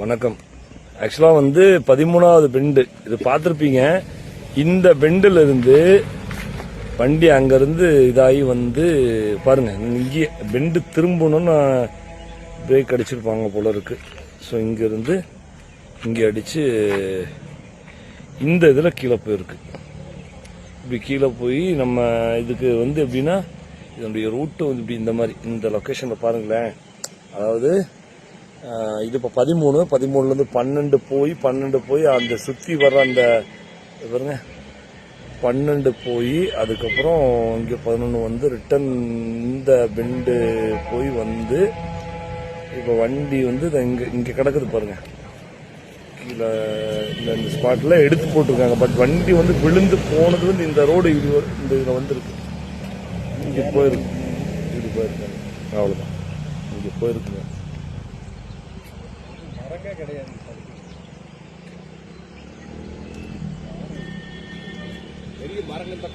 வணக்கம். ஆக்சுவலாக 13வது பெண்டு இது பார்த்துருப்பீங்க. இந்த பெண்டில் இருந்து வண்டி அங்கேருந்து இதாகி பாருங்க, இங்கே பெண்டு திரும்பணும்னு பிரேக் அடிச்சிருப்பாங்க போல இருக்கு. ஸோ இங்கேருந்து இங்கே அடித்து இந்த இதில் கீழே போயிருக்கு. இப்படி கீழே போய் நம்ம இதுக்கு எப்படின்னா இதனுடைய ரூட்டு இப்படி இந்த மாதிரி இந்த லொக்கேஷனில் பாருங்களேன். அதாவது இது இப்போ 13லேருந்து 12 போய் அந்த சுற்றி வர்ற அந்த பாருங்க 12 போய் அதுக்கப்புறம் இங்கே 11 ரிட்டன் இந்த பெண்டு போய் இப்போ வண்டி இங்கே கிடக்குது பாருங்க. கீழே இந்த ஸ்பாட்டில் எடுத்து போட்டிருக்காங்க. பட் வண்டி விழுந்து போனது இந்த ரோடு இந்த இதில் வந்துருக்கு. இங்கே போயிருக்கு, இப்படி போயிருக்காங்க. அவ்வளோதான், இங்கே போயிருக்குங்க. கிடையாது. பெரிய மரங்கள் தான்